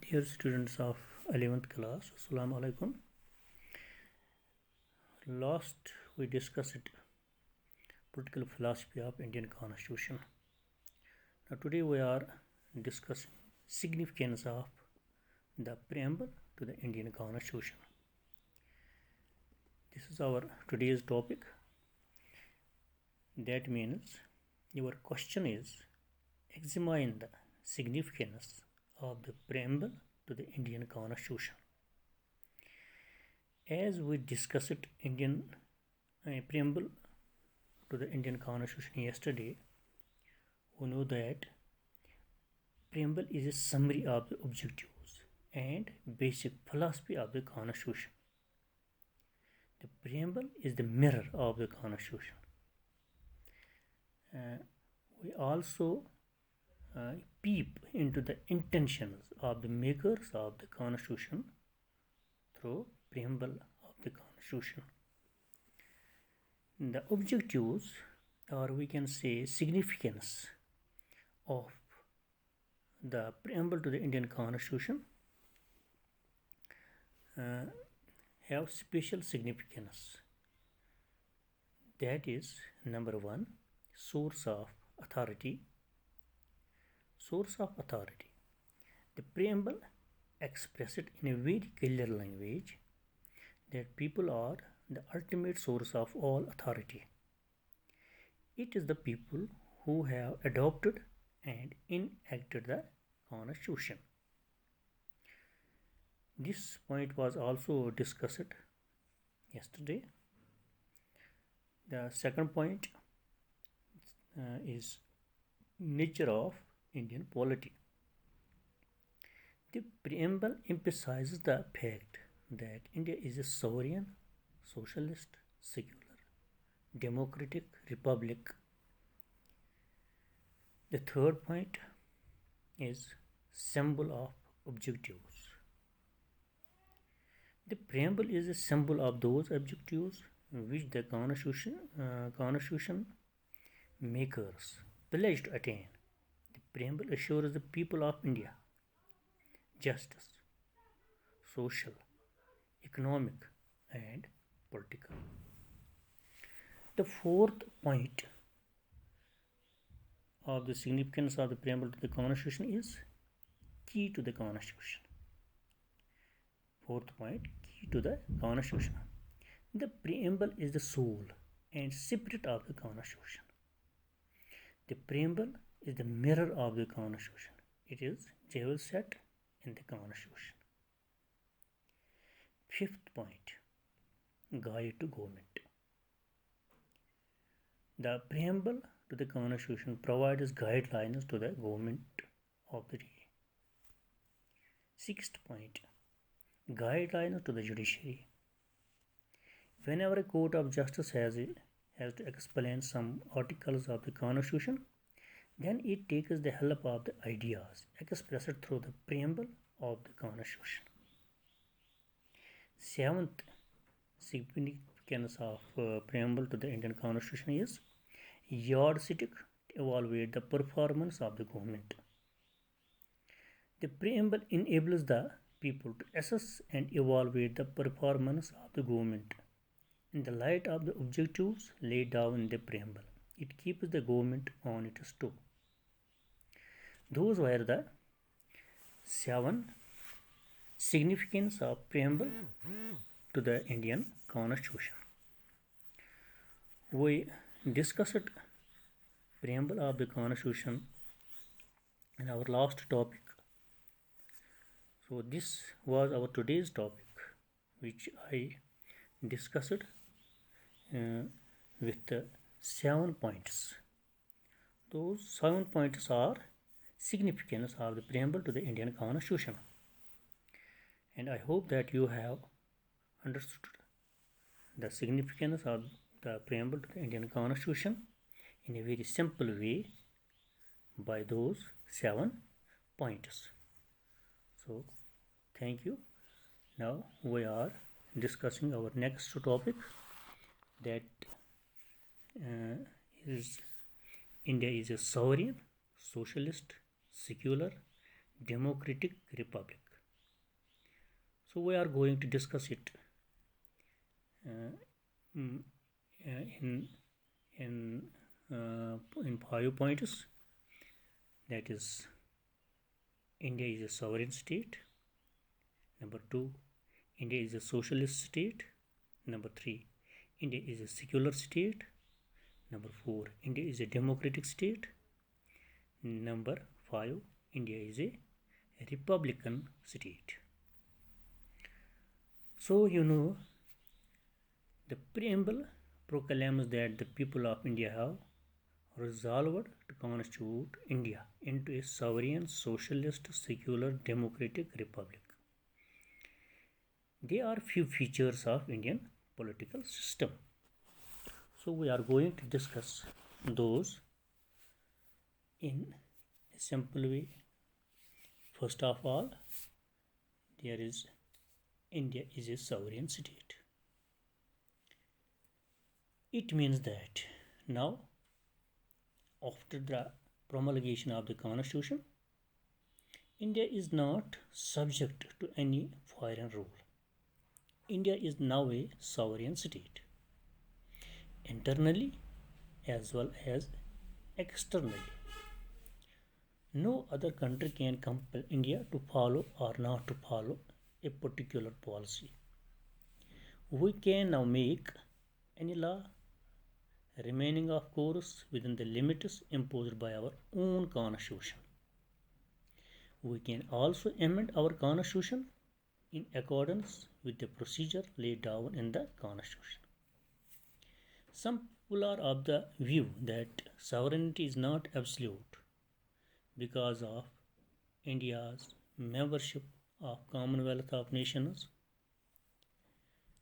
Dear students of 11th class, Assalamu alaikum. Last we discussed political philosophy of Indian Constitution. Now today we are discussing significance of the preamble to the Indian Constitution. This is our today's topic. That means your question is examine the significance of the preamble to the Indian Constitution. As we discussed Indian preamble to the Indian Constitution yesterday, we know that preamble is a summary of the objectives and basic philosophy of the Constitution. The preamble is the mirror of the Constitution. We also peep into the intentions of the makers of the Constitution through preamble of the Constitution. The objectives, or we can say significance of the preamble to the Indian Constitution have special significance. That is, number one, source of authority. Source of authority. The preamble expresses in a very clear language that people are the ultimate source of all authority. It is the people who have adopted and enacted the Constitution. This point was also discussed yesterday. The second point is nature of Indian polity. The preamble emphasizes the fact that India is a sovereign, socialist, secular, democratic republic. The third point is symbol of objectives. The preamble is a symbol of those objectives which the Constitution makers pledge to attain. The preamble assures the people of India justice, social, economic, and political. The fourth point of the significance of the preamble to the Constitution is key to the Constitution. Fourth point, key to the Constitution. The preamble is the soul and spirit of the Constitution. The preamble is the mirror of the Constitution. It is jewel set in the Constitution. Fifth point, guide to government. The preamble to the Constitution provides guidelines to the government of the day. Sixth point, guidelines to the judiciary. Whenever a court of justice has to explain some articles of the Constitution, then it takes the help of the ideas expressed through the preamble of the Constitution. Seventh significance of preamble to the Indian Constitution is yardstick to evaluate the performance of the government. The preamble enables the people to assess and evaluate the performance of the government in the light of the objectives laid down in the preamble. It keeps the government on its toe. Those were the 7 significance of preamble to the Indian Constitution. We discussed preamble of the Constitution in our last topic. So this was our today's topic, which I discussed with 7 points. Those 7 points are significance of the preamble to the Indian Constitution. And I hope that you have understood the significance of the preamble to the Indian Constitution in a very simple way by those 7 points. So, thank you. Now we are discussing our next topic, that is India is a sovereign, socialist, secular, democratic republic. So we are going to discuss it uh, mm, in in in 5 points. That is, India is a sovereign state. Number 2, India is a socialist state. Number 3, India is a secular state. Number 4, India is a democratic state. Number 5, India is a republican state. So, the preamble proclaims that the people of India have resolved to constitute India into a sovereign, socialist, secular, democratic republic. There are few features of Indian political system. So we are going to discuss those in a simple way. First of all, there is India is a sovereign state. It means that now, after the promulgation of the Constitution, India is not subject to any foreign rule. India is now a sovereign state, internally as well as externally. No other country can compel India to follow or not to follow a particular policy. We can now make any law remaining, of course, within the limits imposed by our own constitution. We can also amend our constitution in accordance with the procedure laid down in the constitution. Some people are of the view that sovereignty is not absolute because of India's membership of Commonwealth of Nations.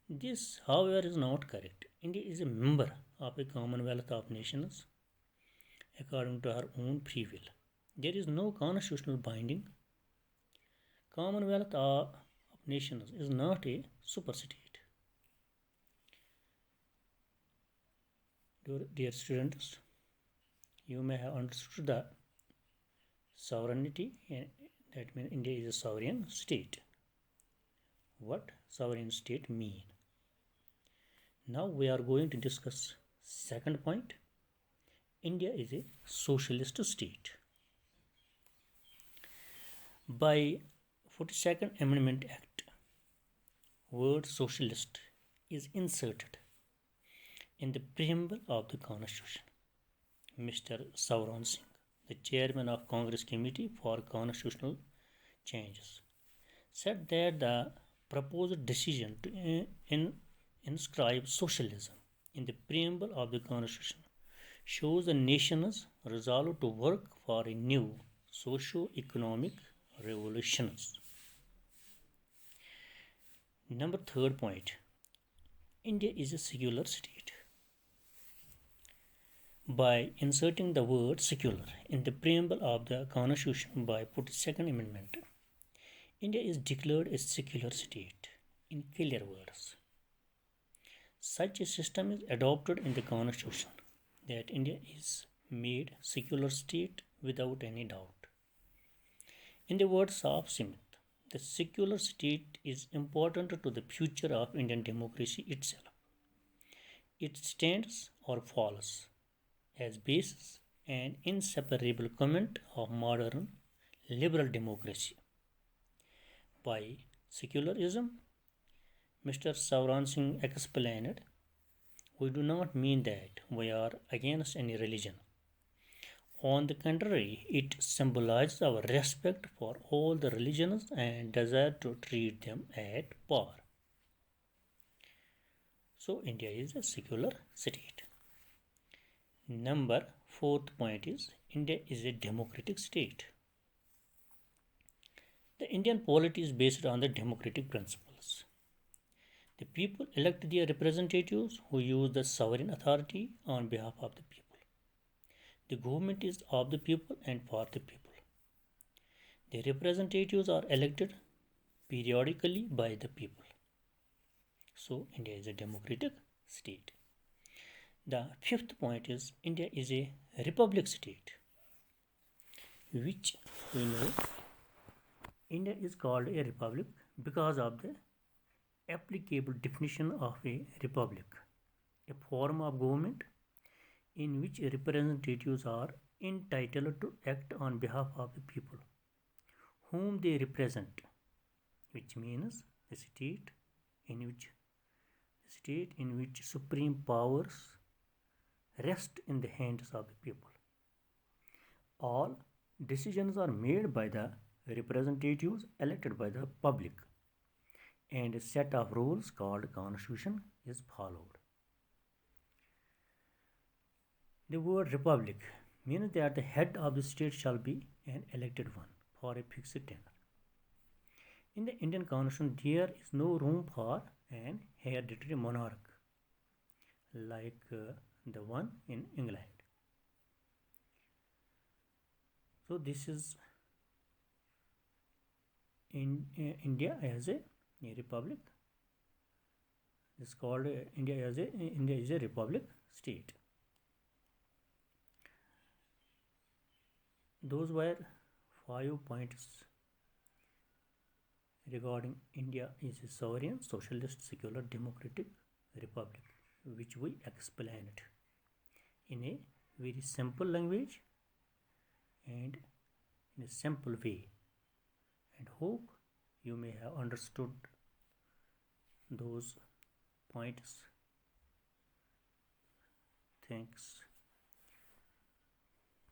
This, however, is not correct. India is a member of a Commonwealth of Nations according to her own free will. There is no constitutional binding. Commonwealth of Nations is not a super state. Dear students, you may have understood the sovereignty, that means India is a sovereign state. What sovereign state mean? Now we are going to discuss second point. India is a socialist state. By 42nd Amendment Act, word socialist is inserted in the preamble of the Constitution. Mr. Sauron Singh, the chairman of Congress Committee for Constitutional Changes, said that the proposed decision to inscribe socialism in the preamble of the Constitution shows the nation's resolve to work for a new socio-economic revolution. Number third point, India is a secular state. By inserting the word secular in the preamble of the Constitution by 42nd Amendment, India is declared a secular state. In clear words, such a system is adopted in the Constitution that India is made secular state without any doubt. In the words of Smith, the secular state is important to the future of Indian democracy itself. It stands or falls as basis and inseparable component of modern liberal democracy. By secularism, Mr. Sauron Singh explained, we do not mean that we are against any religion. On the contrary, it symbolizes our respect for all the religions and desire to treat them at par. So, India is a secular state. Number fourth point is India is a democratic state. The Indian polity is based on the democratic principles. The people elect their representatives who use the sovereign authority on behalf of the people. The government is of the people and for the people. The representatives are elected periodically by the people. So, India is a democratic state. The fifth point is India is a republic state, which we know India is called a republic because of the applicable definition of a republic, a form of government in which representatives are entitled to act on behalf of the people whom they represent, which means the state in which supreme powers rest in the hands of the people. All decisions are made by the representatives elected by the public, and a set of rules called constitution is followed. The word republic means that the head of the state shall be an elected one for a fixed tenure. In the Indian constitution, there is no room for an hereditary monarch like the one in England. So this is in India as a republic. It's called India is a republic state. Those were 5 points regarding India is a sovereign, socialist, secular, democratic republic, which we explained in a very simple language and in a simple way, and hope you may have understood those points. Thanks.